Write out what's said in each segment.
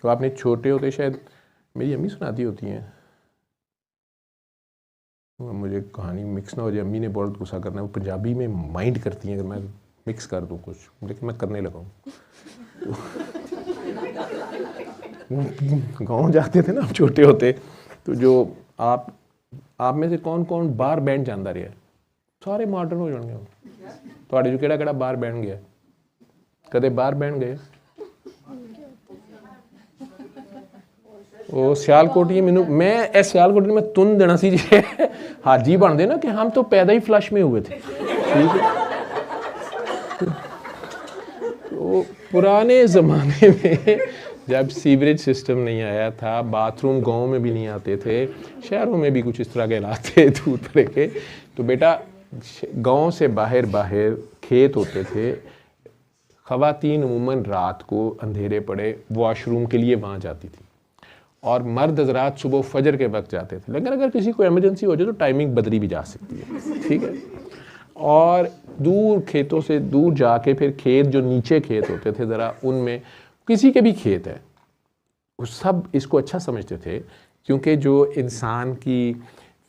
तो आपने छोटे होते शायद मेरी अम्मी सुनाती होती हैं, मुझे कहानी मिक्स ना हो जाए, अम्मी ने बहुत गुस्सा करना है, वो पंजाबी में माइंड करती हैं अगर मैं मिक्स कर दूँ कुछ, लेकिन मैं करने लगा हूँ। तो गाँव जाते थे ना हम छोटे होते, तो जो आप में से कौन कौन बार बैंड जानता रहा? सारे मॉडर्न हो जाएंगे। थोड़े जो केड़ा बार बैंड गया, कदे बार बैंड गए? ਉਹ ਸਿਆਲਕੋਟ ਹੀ ਮੈਨੂੰ, मैं इस सियालकोट में तुन देना सी जे हाजी बनते ना कि हम तो पैदा ही फ्लश में हुए थे, ठीक है। तो पुराने ज़माने में जब सीवरेज सिस्टम नहीं आया था, बाथरूम गांव में भी नहीं आते थे, शहरों में भी कुछ इस तरह के इलाके दूर तरह के, तो बेटा गांव से बाहर खेत होते थे, ख़वातीन अमूमन रात को अंधेरे पड़े वॉशरूम के लिए वहाँ जाती थी, और मर्द हजरात सुबह फजर के वक्त जाते थे। लेकिन अगर किसी को इमरजेंसी हो जाए तो टाइमिंग बदली भी जा सकती है, ठीक है। और दूर खेतों से दूर जाके फिर खेत जो नीचे खेत होते थे ज़रा, उनमें किसी के भी खेत है, वो सब इसको अच्छा समझते थे, क्योंकि जो इंसान की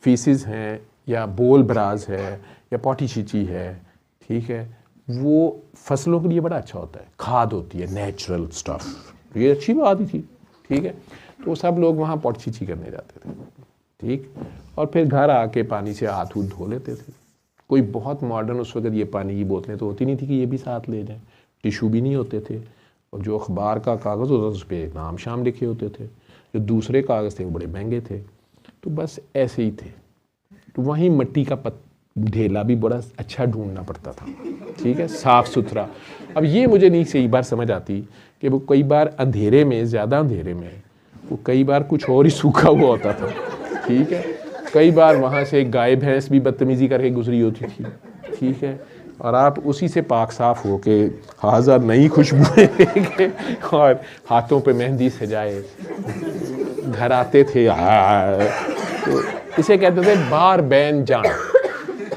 फीसिस हैं या बोल बराज है या पोटी चीची है, ठीक है, वो फसलों के लिए बड़ा अच्छा होता है, खाद होती है, नेचुरल स्टफ, ये अच्छी बात ही थी, ठीक है। तो सब लोग वहाँ पोटी चीची करने जाते थे, ठीक, और फिर घर आके पानी से हाथ वूथ धो लेते थे। कोई बहुत मॉडर्न उस वक्त ये पानी की बोतलें तो होती नहीं थी कि ये भी साथ ले जाएं, टिशू भी नहीं होते थे, और जो अखबार का कागज़ होता था उस पर नाम शाम लिखे होते थे, जो दूसरे कागज़ थे वो बड़े महंगे थे, तो बस ऐसे ही थे। तो वहीं मिट्टी का ढेला भी बड़ा अच्छा ढूंढना पड़ता था, ठीक है, साफ़ सुथरा। अब ये मुझे नहीं सही बार समझ आती कि वो कई बार अंधेरे में, ज़्यादा अंधेरे में, वो कई बार कुछ और ही सूखा हुआ होता था, ठीक है, कई बार वहाँ से गाय भैंस भी बदतमीज़ी करके गुजरी होती थी, ठीक है, और आप उसी से पाक साफ हो के हाज़ा नई खुशबुएं लेके और हाथों पे मेहंदी सजाए घर आते थे। तो इसे कहते थे बार बैन जाना,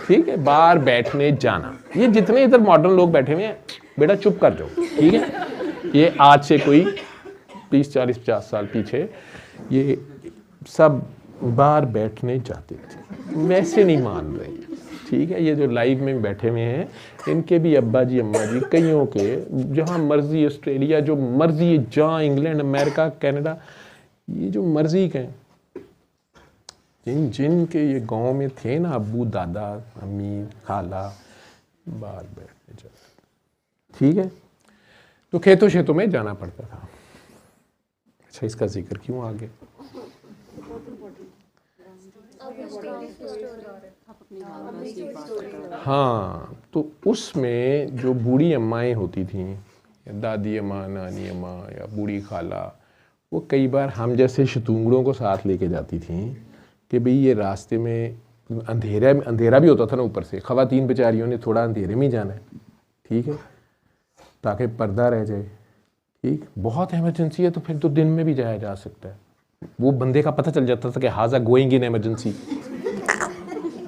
ठीक है, बार बैठने जाना। ये जितने इधर मॉडर्न लोग बैठे हुए हैं, बेटा चुप कर जाओ, ठीक है। ये आज से कोई 30 40 50 साल पीछे ये सब बार बैठने जाते थे, वैसे नहीं मान रहे, ठीक है। ये जो लाइव में बैठे हुए हैं, इनके भी अब्बा जी अम्मा जी, कईयों के जहाँ मर्जी, ऑस्ट्रेलिया जो मर्जी, जहाँ इंग्लैंड अमेरिका कनाडा, ये जो मर्जी के जिनके ये गांव में थे ना अब्बू दादा अम्मी खाला, बार बैठने जाते, ठीक है। तो खेतों शेतों में जाना पड़ता था। अच्छा, इसका जिक्र क्यों आगे? हाँ, तो उसमें जो बूढ़ी अम्माएँ होती थीं, दादी अम्मा, नानी अम्मा या बूढ़ी खाला, वो कई बार हम जैसे शतूंगड़ों को साथ लेके जाती थीं कि भाई ये रास्ते में अंधेरा भी होता था ना ऊपर से, ख़वातीन बेचारियों ने थोड़ा अंधेरे में ही जाना है, ठीक है, ताकि पर्दा रह जाए, ठीक। बहुत इमरजेंसी है तो फिर तो दिन में भी जाया जा सकता है, वो बंदे का पता चल जाता था कि हाजा गोइंग इन इमरजेंसी,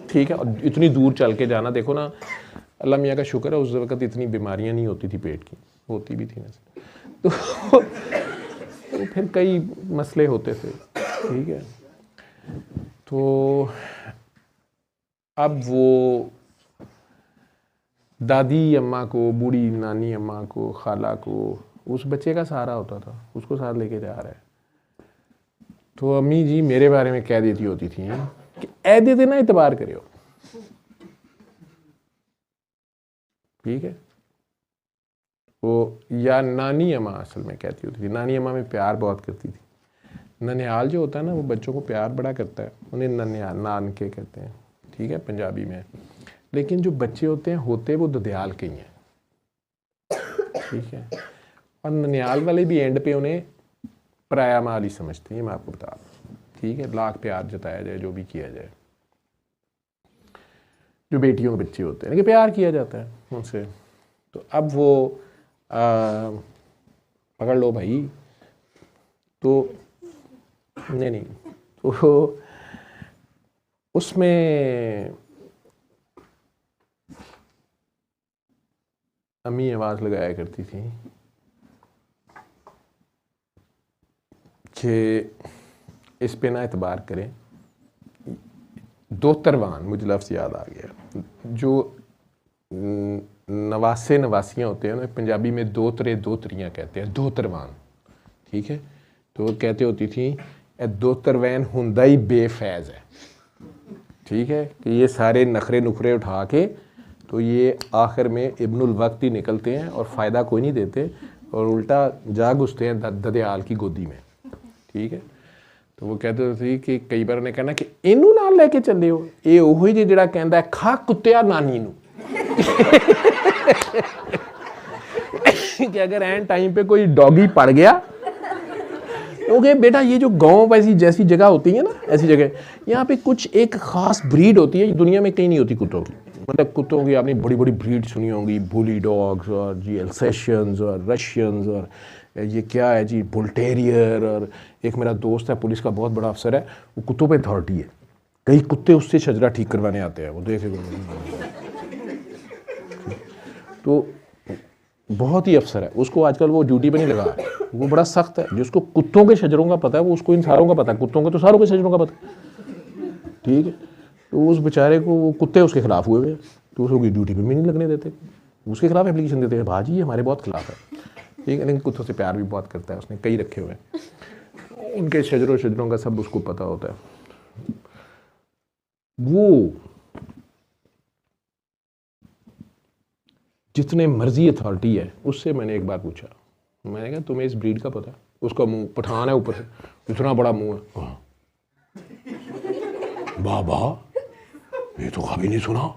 ठीक है। और इतनी दूर चल के जाना, देखो ना, अल्लाह मियाँ का शुक्र है उस वक्त इतनी बीमारियां नहीं होती थी, पेट की होती भी थी ना, तो फिर कई मसले होते थे, ठीक है। तो अब वो दादी अम्मा को, बूढ़ी नानी अम्मा को, खाला को उस बच्चे का सहारा होता था, उसको साथ लेके जा रहा है। तो अम्मी जी मेरे बारे में कह देती होती थी कि ऐ दे देना इतबार करियो, ठीक है। वो या नानी अम्मा असल में कहती होती थी, नानी अम्मा में प्यार बहुत करती थी। ननिहाल जो होता है ना, वो बच्चों को प्यार बड़ा करता है, उन्हें ननिहाल नान के कहते हैं, ठीक है, पंजाबी में। लेकिन जो बच्चे होते वो ददयाल के ही हैं, ठीक है। और ननिहाल वाले भी एंड पे उन्हें पराया माल ही समझते हैं, मैं आपको बता दूँ, ठीक है। लाख प्यार जताया जाए, जो भी किया जाए, जो बेटियों के बच्चे होते हैं कि प्यार किया जाता है उनसे। तो अब वो पकड़ लो भाई, तो नहीं, तो उसमें अम्मी आवाज़ लगाया करती थी, कि इस पे ना एतबार करें। दोतरवान, मुझे लफ्ज़ याद आ गया, जो नवासे नवासियाँ होते हैं ना, पंजाबी में दोतरे दोतरियाँ कहते हैं, दोतरवान, ठीक है। तो वो कहते होती थी ए दोतरवैन हुंदा ही बेफैज़ है, ठीक है, कि ये सारे नखरे नुखरे उठा के तो ये आखिर में इब्नुल वक्त ही निकलते हैं और फ़ायदा कोई नहीं देते और उल्टा जा घुसते हैं ददयाल की गोदी में, ठीक है। तो वो कहते थे कि कई बार उन्हें कहना कि इनू नाल लेके चले हो, ये ओही जी जिहड़ा कहंदा है खा कुत्तिया नानी नू कि अगर एन टाइम पे कोई डॉगी पड़ गया, क्योंकि बेटा ये जो गांव ऐसी जैसी जगह होती है ना, ऐसी जगह यहाँ पे कुछ एक ख़ास ब्रीड होती है, दुनिया में कहीं नहीं होती कुत्तों की। मतलब कुत्तों की आपने बड़ी बड़ी ब्रीड सुनी होंगी, बुली डॉग्स और जी अल्सेशियंस और रशियंस और ये क्या है जी बुल टेरियर। और एक मेरा दोस्त है पुलिस का बहुत बड़ा अफसर है, वो कुत्तों पे अथॉरिटी है, कई कुत्ते उससे शजरा ठीक करवाने आते हैं, वो देखे तो बहुत ही अफसर है, उसको आजकल वो ड्यूटी पे नहीं लगा है, वो बड़ा सख्त है। जिसको कुत्तों के शजरों का पता है वो उसको इन सारों का पता है, कुत्तों के तो सारों के शजरों का पता है, ठीक है। तो उस बेचारे को वो कुत्ते उसके खिलाफ हुए हुए, तो उसको ड्यूटी पे भी नहीं लगने देते, उसके खिलाफ एप्लीकेशन देते हैं, भाजी ये हमारे बहुत खिलाफ है, ठीक है। लेकिन कुत्तों से प्यार भी बहुत करता है, उसने कई रखे हुए हैं, उनके शजरों का सब उसको पता होता है। वो जितने मर्जी अथॉरिटी है, उससे मैंने एक बार पूछा, मैंने कहा तुम्हें इस ब्रीड का पता है? उसका मुंह पठान है, ऊपर से इतना बड़ा मुंह है, बाबा ये तो कभी नहीं सुना,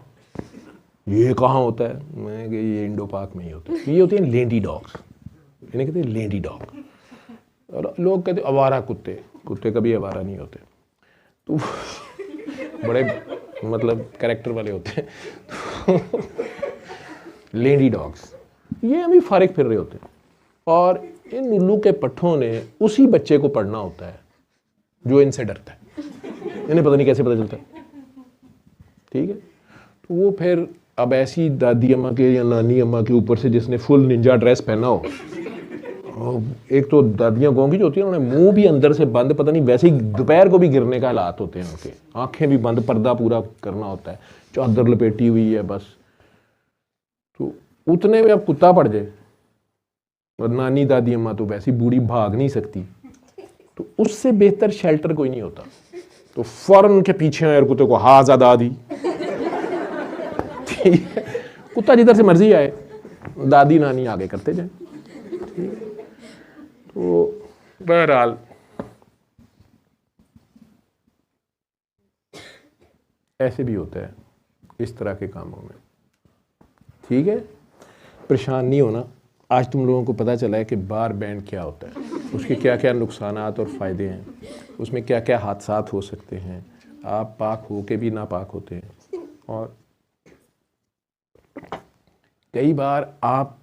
ये कहाँ होता है? मैंने कहा ये इंडो पाक में ही होता है, ये होते हैं लेंडी डॉग्स, इन्हें कहते हैं लेंडी डॉग। और लोग कहते हैं आवारा कुत्ते, कुत्ते कभी आवारा नहीं होते, तो बड़े मतलब कैरेक्टर वाले होते हैं। लेंडी डॉग्स ये अभी फारिग फिर रहे होते हैं, और इन उल्लू के पट्ठों ने उसी बच्चे को पढ़ना होता है जो इनसे डरता है, इन्हें पता नहीं कैसे पता चलता है, ठीक है। तो वो फिर अब ऐसी दादी अम्मा के या नानी अम्मा के ऊपर से जिसने फुल निंजा ड्रेस पहना हो, एक तो दादियाँ गाँव की जो होती है उन्होंने मुंह भी अंदर से बंद, पता नहीं वैसे ही दोपहर को भी गिरने का हालात होते हैं उनके, आंखें भी बंद, पर्दा पूरा करना होता है, चादर लपेटी हुई है बस। तो उतने में अब कुत्ता पड़ जाए, और नानी दादी अम्मा तो वैसी बूढ़ी भाग नहीं सकती, तो उससे बेहतर शेल्टर कोई नहीं होता। तो फौरन के पीछे यार कुत्ते को हाजा दादी, ठीक है, कुत्ता जिधर से मर्जी आए, दादी नानी आगे करते जाए, ठीक है। तो बहरहाल ऐसे भी होता है इस तरह के कामों में, ठीक है। परेशान नहीं होना, आज तुम लोगों को पता चला है कि बार बैंड क्या होता है, उसके क्या क्या नुकसानात और फ़ायदे हैं, उसमें क्या क्या हादसात हो सकते हैं, आप पाक हो के भी नापाक होते हैं, और कई बार आप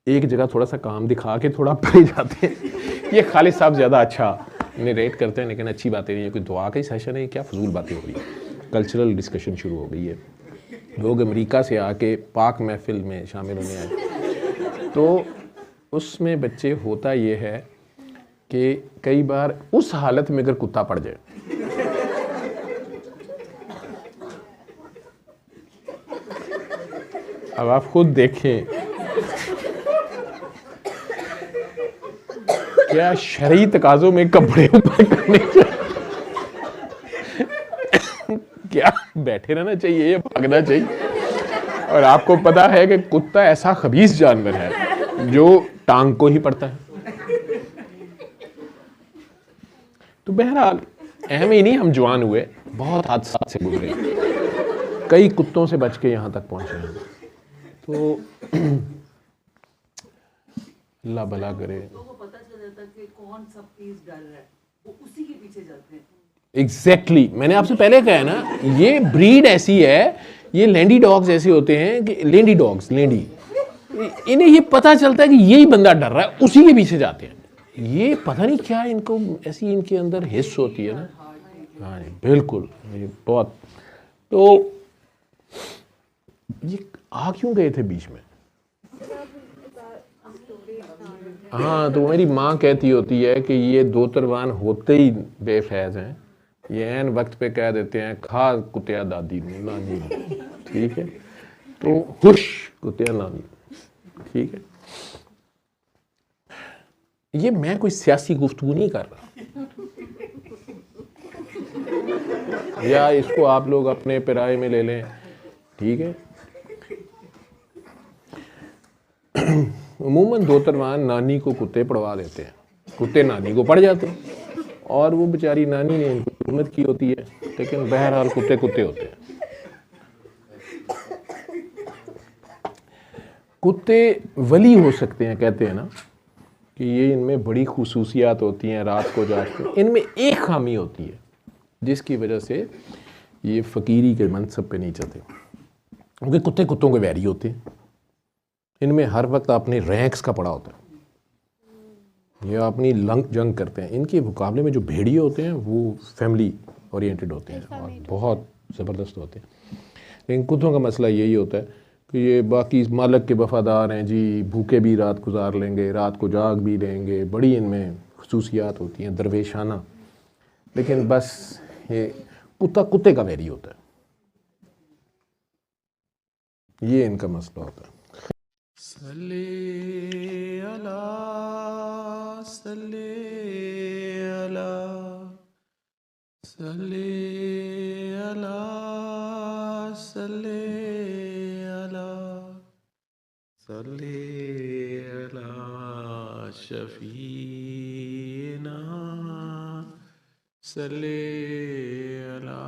एक जगह थोड़ा सा काम दिखा के थोड़ा परे जाते हैं। ये खालिद साहब ज़्यादा अच्छा नरेट करते हैं, लेकिन अच्छी बातें नहीं है, कोई दुआ का ही सेशन है, क्या फजूल बातें हो रही है, कल्चरल डिस्कशन शुरू हो गई है, लोग अमेरिका से आके पाक महफिल में शामिल होने आए। तो उसमें बच्चे होता ये है कि कई बार उस हालत में अगर कुत्ता पड़ जाए, अब आप खुद देखें क्या शरई तकाजों में कपड़े ऊपर करने चाहिए, क्या बैठे रहना चाहिए या भागना चाहिए। और आपको पता है कि कुत्ता ऐसा खबीस जानवर है जो टांग को ही पड़ता है। तो बहरहाल अहम ही नहीं, हम जवान हुए, बहुत हादसा से गुजरे, कई कुत्तों से बच के यहाँ तक पहुँचे हैं। तो अल्लाह भला करे। पता चल जाता कि कौन सा प्लीज डर रहा है, वो उसी के पीछे जाते हैं। एग्जैक्टली मैंने आपसे पहले कहा ना, ये ब्रीड ऐसी है, ये लेंडी डॉग्स ऐसे होते हैं कि लेंडी डॉग्स, लेंडी, इन्हें ये पता चलता है कि यही बंदा डर रहा है, उसी के पीछे जाते हैं। ये पता नहीं क्या इनको ऐसी इनके अंदर हिस्स होती है ना। हाँ जी बिल्कुल, ये बहुत। तो ये आ क्यों गए थे बीच में? हाँ, तो मेरी माँ कहती होती है कि ये दो तरवान होते ही बेफैज हैं, ये ऐन वक्त पे कह देते हैं खा कुतिया दादी नू नानी नू, ठीक है, तो हुश कुतिया नानी, ठीक है। ये मैं कोई सियासी गुफ्तगू नहीं कर रहा, या इसको आप लोग अपने पिराए में ले लें, ठीक है। उमूमन दो तरवान नानी को कुत्ते पढ़वा देते हैं, कुत्ते नानी को पढ़ जाते हैं, और वो बेचारी नानी ने इनकी हिम्मत की होती है, लेकिन बहरहाल कुत्ते कुत्ते होते हैं। कुत्ते वली हो सकते हैं, कहते हैं ना कि ये इनमें बड़ी खुसूसियात होती हैं, रात को जागते हैं। इनमें एक खामी होती है जिसकी वजह से ये फ़कीरी के मनसब पे नहीं चलते, क्योंकि कुत्ते कुत्तों के वैरी होते हैं, इनमें हर वक्त अपने रैंक्स का पड़ा होता है, ये अपनी लंग जंग करते हैं। इनके मुकाबले में जो भेड़िए होते हैं वो फैमिली ओरिएंटेड होते हैं और बहुत ज़बरदस्त होते हैं। लेकिन कुत्तों का मसला यही होता है कि ये बाकी मालिक के वफ़ादार हैं जी, भूखे भी रात गुजार लेंगे, रात को जाग भी लेंगे, बड़ी इनमें खसूसियात होती हैं दरवेशाना, लेकिन बस ये कुत्ता कुत्ते का वैरी होता है, ये इनका मसला होता है। सल्ले अला सल्ले अला सल्ले अला सल्ले अला सल्ले अला शफीना सल्ले अला